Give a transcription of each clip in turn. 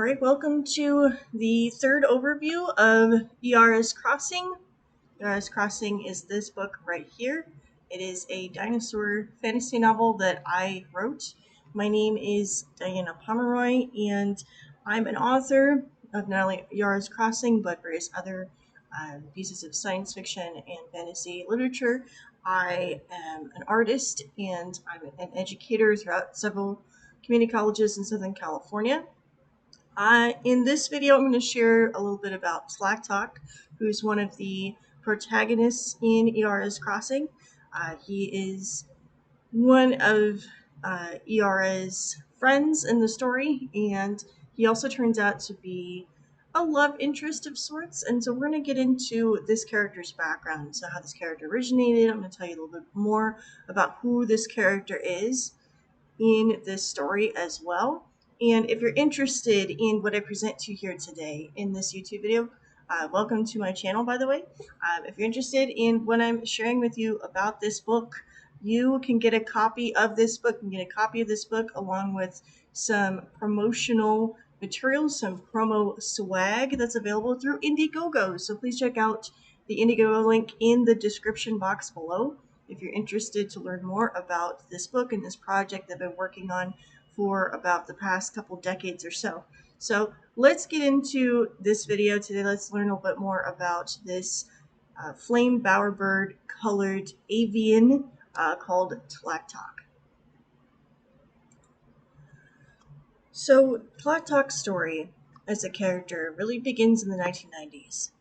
Alright, welcome to the third overview of Iara's Crossing. Iara's Crossing is this book right here. It is a dinosaur fantasy novel that I wrote. My name is Diana Pomeroy, and I'm an author of not only Iara's Crossing, but various other pieces of science fiction and fantasy literature. I am an artist, and I'm an educator throughout several community colleges in Southern California. In this video, I'm going to share a little bit about Tlactoc, who's one of the protagonists in Iara's Crossing. He is one of Iara's friends in the story, and he also turns out to be a love interest of sorts. And so we're going to get into this character's background, so how this character originated. I'm going to tell you a little bit more about who this character is in this story as well. And if you're interested in what I present to you here today in this YouTube video, welcome to my channel, by the way. If you're interested in what I'm sharing with you about this book, you can get a copy of this book. You can get a copy of this book along with some promotional materials, some promo swag that's available through Indiegogo. So please check out the Indiegogo link in the description box below if you're interested to learn more about this book and this project that I've been working on for about the past couple decades or so. So let's get into this video today. Let's learn a little bit more about this flame bowerbird colored avian called Tlactoc. So Tlactoc's story as a character really begins in the 1990s.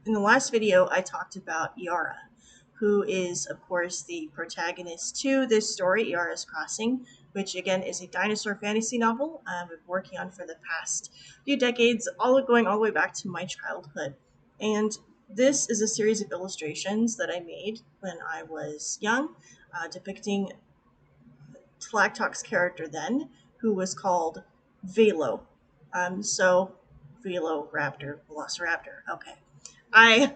In the last video, I talked about Iara, who is, of course, the protagonist to this story, Iara's Crossing, which, again, is a dinosaur fantasy novel I've been working on for the past few decades, going all the way back to my childhood. And this is a series of illustrations that I made when I was young, depicting Tlactoc's character then, who was called Velo. Velociraptor, okay. I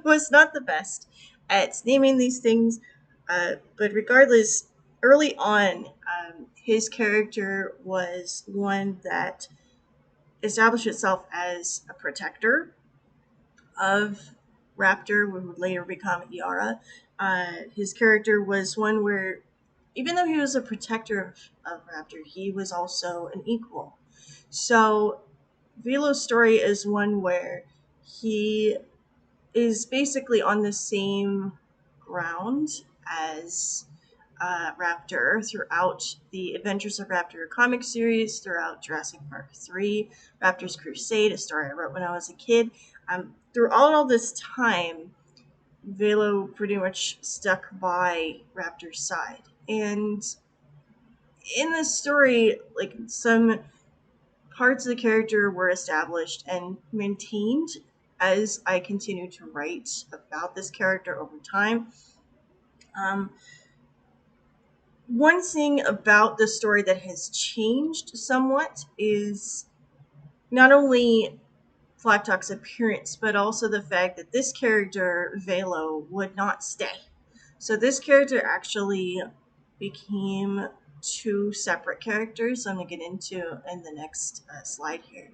was not the best at naming these things, but regardless, early on, his character was one that established itself as a protector of Raptor, what would later become Iara. His character was one where, even though he was a protector of Raptor, he was also an equal. So Velo's story is one where he is basically on the same ground as Raptor throughout the Adventures of Raptor comic series, throughout Jurassic Park 3, Raptor's Crusade, a story I wrote when I was a kid. Through all this time, Velo pretty much stuck by Raptor's side. And in this story, like, some parts of the character were established and maintained as I continue to write about this character over time. One thing about the story that has changed somewhat is not only Tlactoc's appearance, but also the fact that this character, Velo, would not stay. So this character actually became two separate characters. I'm going to get into in the next slide here.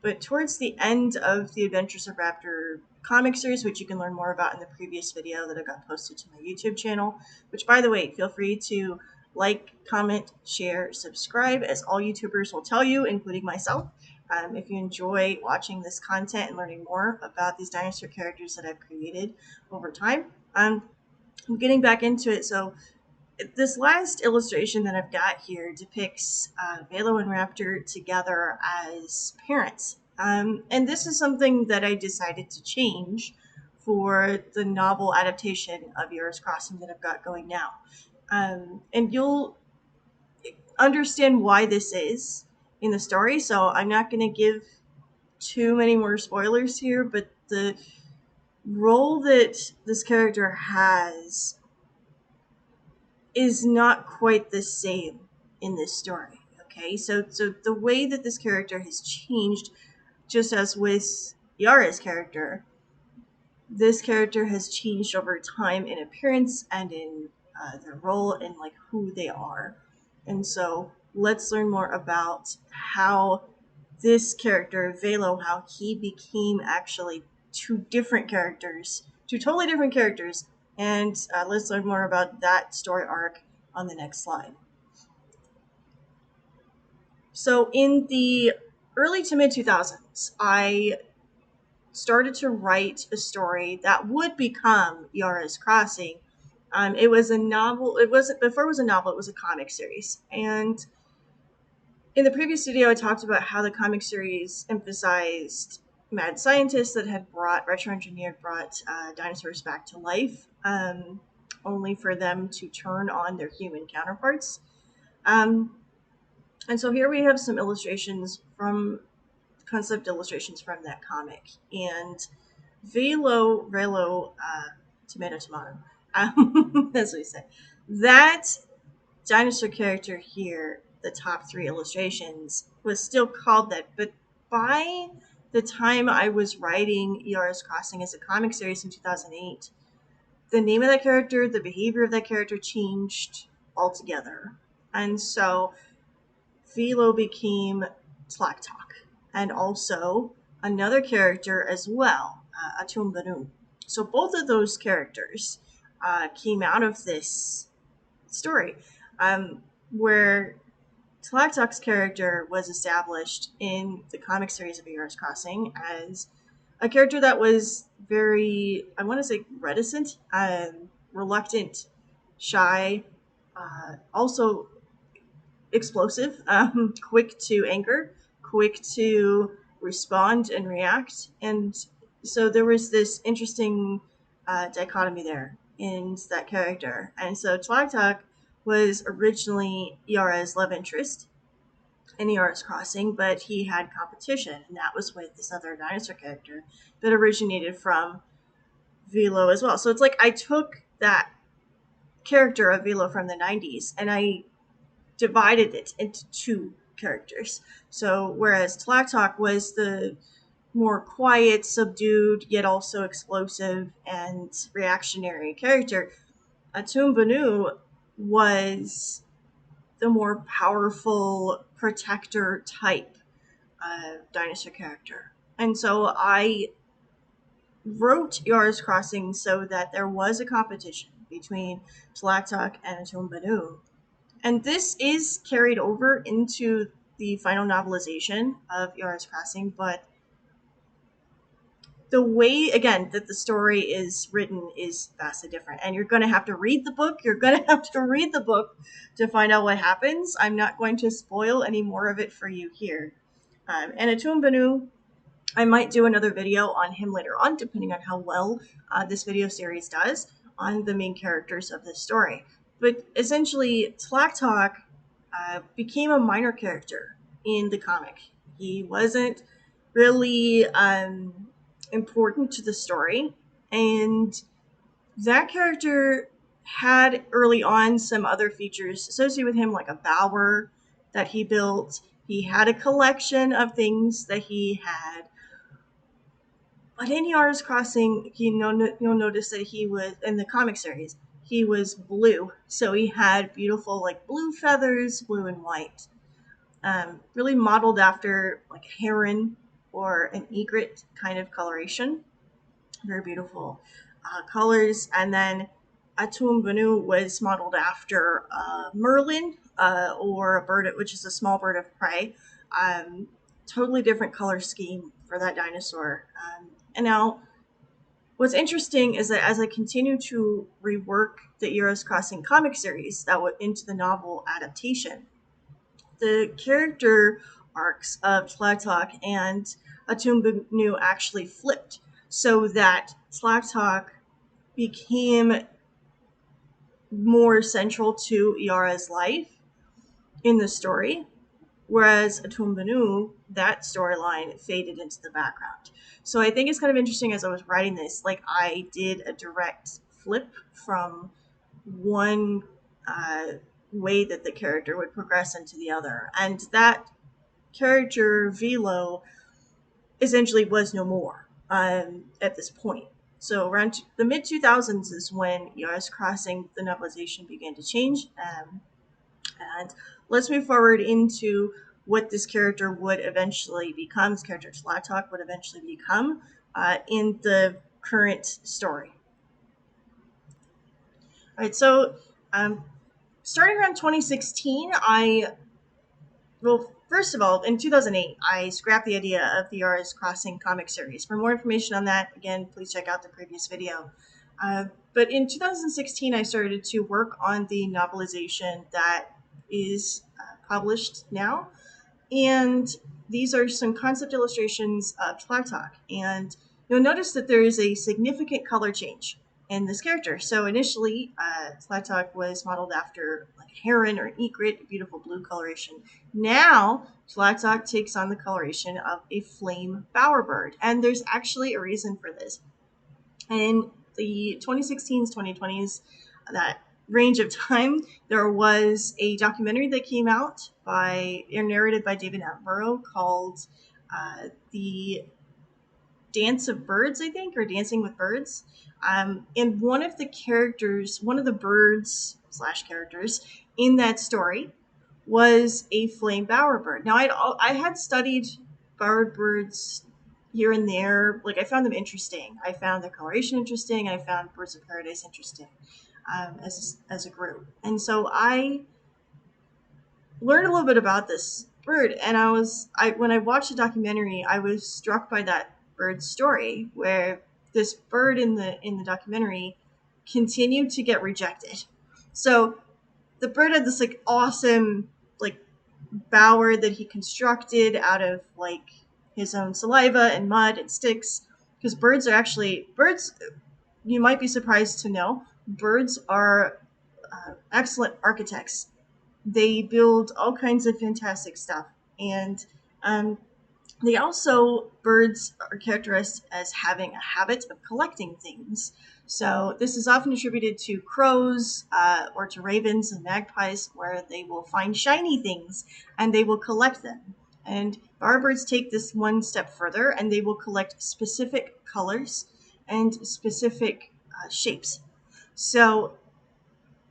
But towards the end of the Adventures of Raptor comic series, which you can learn more about in the previous video that I got posted to my YouTube channel, which, by the way, feel free to like, comment, share, subscribe, as all YouTubers will tell you, including myself. If you enjoy watching this content and learning more about these dinosaur characters that I've created over time. I'm getting back into it. So this last illustration that I've got here depicts Velo and Raptor together as parents. And this is something that I decided to change for the novel adaptation of Iara's Crossing that I've got going now. And you'll understand why this is in the story, so I'm not going to give too many more spoilers here, but the role that this character has is not quite the same in this story. Okay, so the way that this character has changed, just as with Iara's character, this character has changed over time in appearance and in their role and like who they are. And so let's learn more about how this character, Velo, how he became actually two totally different characters. And let's learn more about that story arc on the next slide. So in the early to mid 2000s, I started to write a story that would become Iara's Crossing. It was a novel. It wasn't before it was a novel. It was a comic series. And in the previous video, I talked about how the comic series emphasized mad scientists that had brought dinosaurs back to life, only for them to turn on their human counterparts. And so here we have some concept illustrations from that comic. And Velo, tomato, as we say, that dinosaur character here, the top three illustrations, was still called that. But by the time I was writing Iara's Crossing as a comic series in 2008, the name of that character, the behavior of that character changed altogether. And so Philo became Tlactoc, and also another character as well, Atum Banu. So both of those characters came out of this story, where Tlactoc's character was established in the comic series of Iara's Crossing as a character that was very, I want to say, reticent, reluctant, shy, also explosive, quick to anger, quick to respond and react. And so there was this interesting dichotomy there in that character. And so Tlactoc was originally Iara's love interest in Iara's Crossing, but he had competition, and that was with this other dinosaur character that originated from Velo as well. So it's like I took that character of Velo from the 90s and I divided it into two characters. So whereas Tlactoc was the more quiet, subdued, yet also explosive and reactionary character, Atum Banu was the more powerful protector type dinosaur character. And so I wrote Iara's Crossing so that there was a competition between Tlactoc and Atum Banu. And this is carried over into the final novelization of Iara's Crossing, but the way, again, that the story is written is vastly different. And you're going to have to read the book. You're going to have to read the book to find out what happens. I'm not going to spoil any more of it for you here. And Atum Banu, I might do another video on him later on, depending on how well this video series does on the main characters of this story. But essentially, Tlactoc became a minor character in the comic. He wasn't really important to the story, and that character had early on some other features associated with him, like a bower that he built. He had a collection of things that he had. But in Iara's Crossing, you'll notice that he was, in the comic series, he was blue. So he had beautiful, like, blue feathers, blue and white. Really modeled after, like, a heron or an egret kind of coloration. Very beautiful colors. And then Atum Banu was modeled after merlin, or a bird, which is a small bird of prey. Totally different color scheme for that dinosaur. And now, what's interesting is that as I continue to rework the Iara's Crossing comic series that went into the novel adaptation, the character arcs of Tlactoc and Atum Banu actually flipped, so that Tlactoc became more central to Iara's life in the story, whereas Atum Banu, that storyline faded into the background. So I think it's kind of interesting as I was writing this, like I did a direct flip from one way that the character would progress into the other. And that character, Velo, essentially was no more at this point. So around the mid 2000s is when Iara's Crossing, the novelization, began to change. And let's move forward into what this character would eventually become. This character Tlactoc would eventually become in the current story. All right, so starting around 2016, first of all, in 2008, I scrapped the idea of the Iara's Crossing comic series. For more information on that, again, please check out the previous video. But in 2016, I started to work on the novelization that is published now. And these are some concept illustrations of Tlactoc. And you'll notice that there is a significant color change in this character. So initially, Tlactoc was modeled after like a heron or an egret, a beautiful blue coloration. Now, Tlactoc takes on the coloration of a flame bowerbird. And there's actually a reason for this. In the 2016s, 2020s, that range of time, there was a documentary that came out narrated by David Attenborough called The Dance of Birds, I think, or Dancing with Birds. And one of the birds / characters in that story was a flame bowerbird. Now, I had studied bowerbirds here and there. Like, I found them interesting. I found their coloration interesting. I found birds of paradise interesting as a group. And so I learned a little bit about this bird, and when I watched the documentary, I was struck by that bird's story, where this bird in the documentary continued to get rejected. So the bird had this like awesome like bower that he constructed out of like his own saliva and mud and sticks, because birds, you might be surprised to know, birds are excellent architects. They build all kinds of fantastic stuff. And birds are characterized as having a habit of collecting things. So this is often attributed to crows or to ravens and magpies, where they will find shiny things and they will collect them. And bowerbirds take this one step further, and they will collect specific colors and specific shapes. So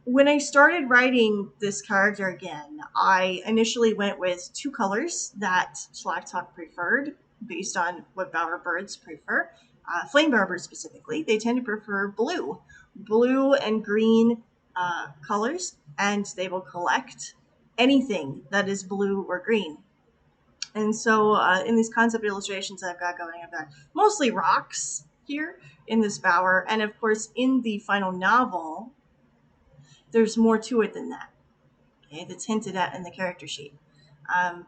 when I started writing this character again, I initially went with two colors that Tlactoc preferred based on what bowerbirds prefer. Flame bowerbirds specifically, they tend to prefer blue and green colors, and they will collect anything that is blue or green. And so in these concept illustrations I've got going, I've got mostly rocks here in this bower. And of course, in the final novel, there's more to it than that, okay, that's hinted at in the character sheet.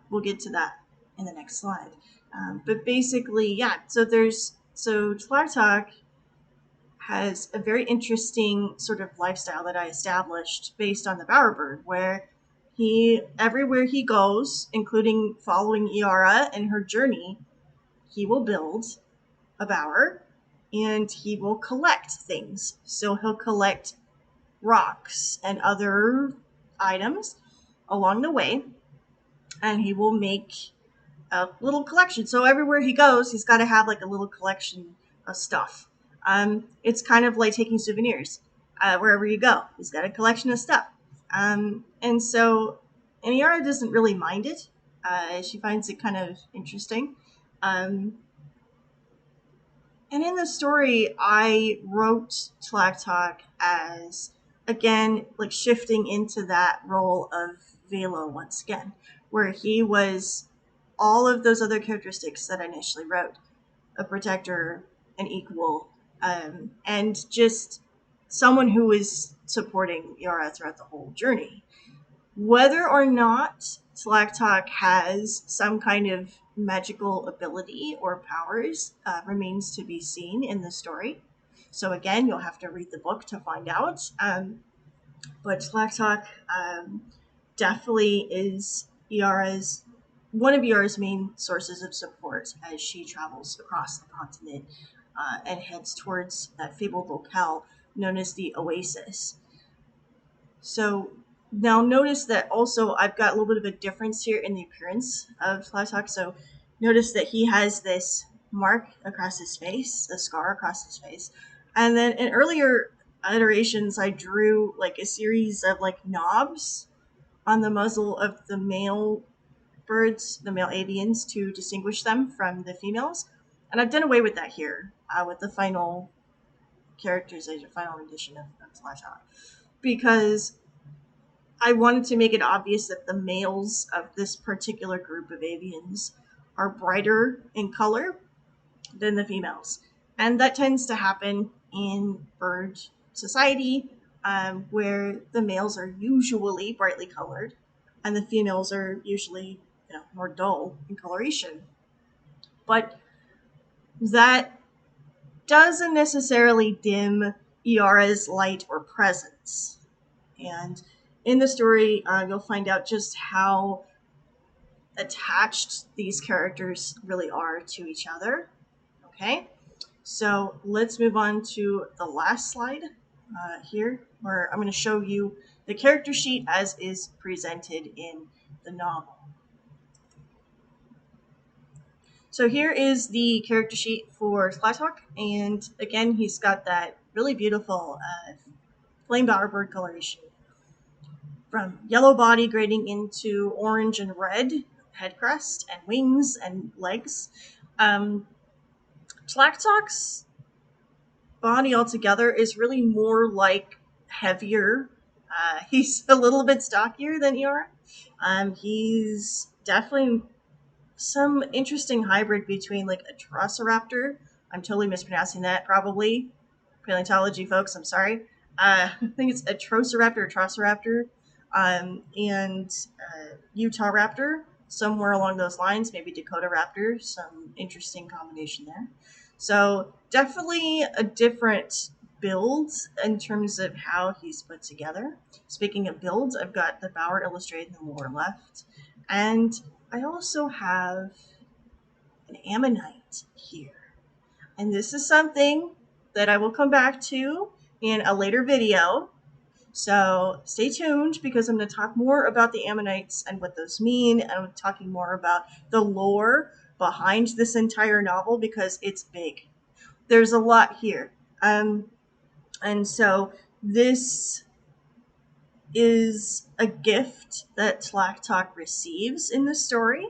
We'll get to that in the next slide. But basically, yeah, so Tlactoc has a very interesting sort of lifestyle that I established based on the bowerbird, where everywhere he goes, including following Iara and her journey, he will build a bower and he will collect things. So he'll collect rocks and other items along the way, and he will make a little collection. So everywhere he goes, he's got to have like a little collection of stuff. It's kind of like taking souvenirs. Wherever you go, he's got a collection of stuff. And Iara doesn't really mind it. She finds it kind of interesting. And in the story, I wrote Tlactoc as, again, like shifting into that role of Velo once again, where he was all of those other characteristics that I initially wrote: a protector, an equal, and just someone who is supporting Iara throughout the whole journey. Whether or not Tlactoc has some kind of magical ability or powers remains to be seen in the story. So again, you'll have to read the book to find out. But Tlactoc definitely is one of Iara's main sources of support as she travels across the continent and heads towards that fabled locale known as the Oasis. So now notice that also I've got a little bit of a difference here in the appearance of Tlactoc. So notice that he has this mark across his face, a scar across his face. And then in earlier iterations, I drew like a series of like knobs on the muzzle of the male birds, the male avians, to distinguish them from the females. And I've done away with that here with the final characterization, final edition of Tlactoc, because I wanted to make it obvious that the males of this particular group of avians are brighter in color than the females. And that tends to happen in bird society, where the males are usually brightly colored and the females are usually more dull in coloration. But that doesn't necessarily dim Iara's light or presence. And in the story, you'll find out just how attached these characters really are to each other. Okay, so let's move on to the last slide here, where I'm going to show you the character sheet as is presented in the novel. So here is the character sheet for Tlactoc, and again, he's got that really beautiful flame bowerbird coloration, from yellow body grading into orange and red head crest and wings and legs. Tlactoc's body altogether is really more like heavier. He's a little bit stockier than Iara. He's definitely some interesting hybrid between like a Troceraptor. I'm totally mispronouncing that, probably. Paleontology folks, I'm sorry. I think it's a Troceraptor or Troceraptor, and Utah Raptor, somewhere along those lines, maybe Dakota Raptor, some interesting combination there. So definitely a different build in terms of how he's put together. Speaking of builds, I've got the Bower illustrated in the lower left, and I also have an ammonite here. And this is something that I will come back to in a later video. So stay tuned, because I'm going to talk more about the ammonites and what those mean. And I'm talking more about the lore behind this entire novel, because it's big. There's a lot here. And so this is a gift that Tlactoc receives in the story.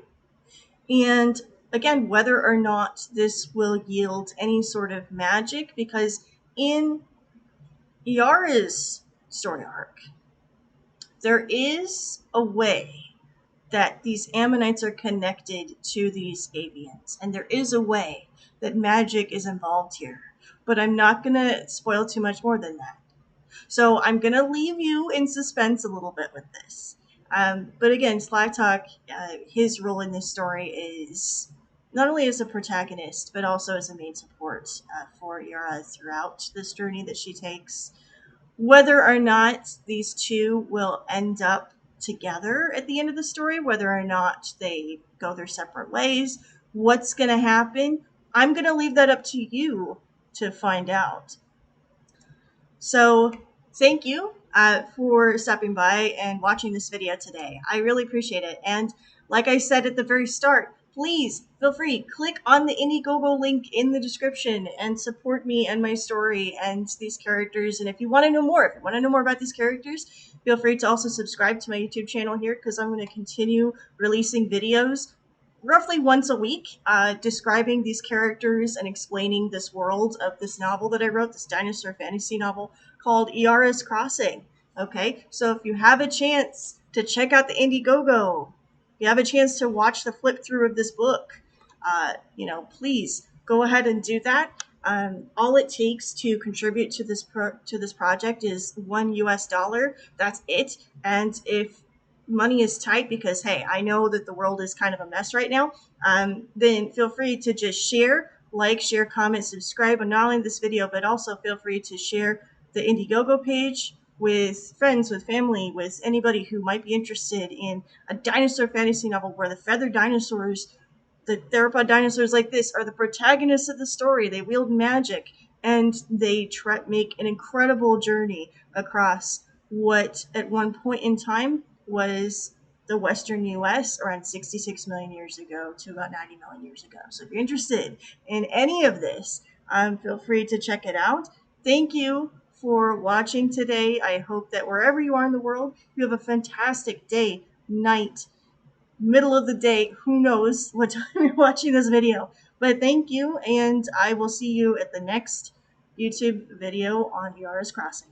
And again, whether or not this will yield any sort of magic, because in Iara's story arc, there is a way that these ammonites are connected to these avians, and there is a way that magic is involved here. But I'm not going to spoil too much more than that. So I'm going to leave you in suspense a little bit with this. But again, Tlactoc, his role in this story is not only as a protagonist, but also as a main support for Iara throughout this journey that she takes. Whether or not these two will end up together at the end of the story, whether or not they go their separate ways, what's going to happen, I'm going to leave that up to you to find out. So thank you for stopping by and watching this video today. I really appreciate it. And like I said at the very start, please feel free, click on the Indiegogo link in the description and support me and my story and these characters. And if you want to know more, about these characters, feel free to also subscribe to my YouTube channel here, because I'm going to continue releasing videos roughly once a week, describing these characters and explaining this world of this novel that I wrote, this dinosaur fantasy novel called Iara's Crossing. Okay, so if you have a chance to check out the Indiegogo, if you have a chance to watch the flip through of this book, please go ahead and do that. All it takes to contribute to this project is $1. That's it. And if money is tight, because hey, I know that the world is kind of a mess right now, then feel free to just share, comment, subscribe on not only this video, but also feel free to share the Indiegogo page with friends, with family, with anybody who might be interested in a dinosaur fantasy novel where the feathered dinosaurs, the theropod dinosaurs like this, are the protagonists of the story. They wield magic, and they make an incredible journey across what at one point in time was the Western U.S. around 66 million years ago to about 90 million years ago. So if you're interested in any of this, feel free to check it out. Thank you for watching today. I hope that wherever you are in the world, you have a fantastic day, night, middle of the day. Who knows what time you're watching this video. But thank you, and I will see you at the next YouTube video on Iara's Crossing.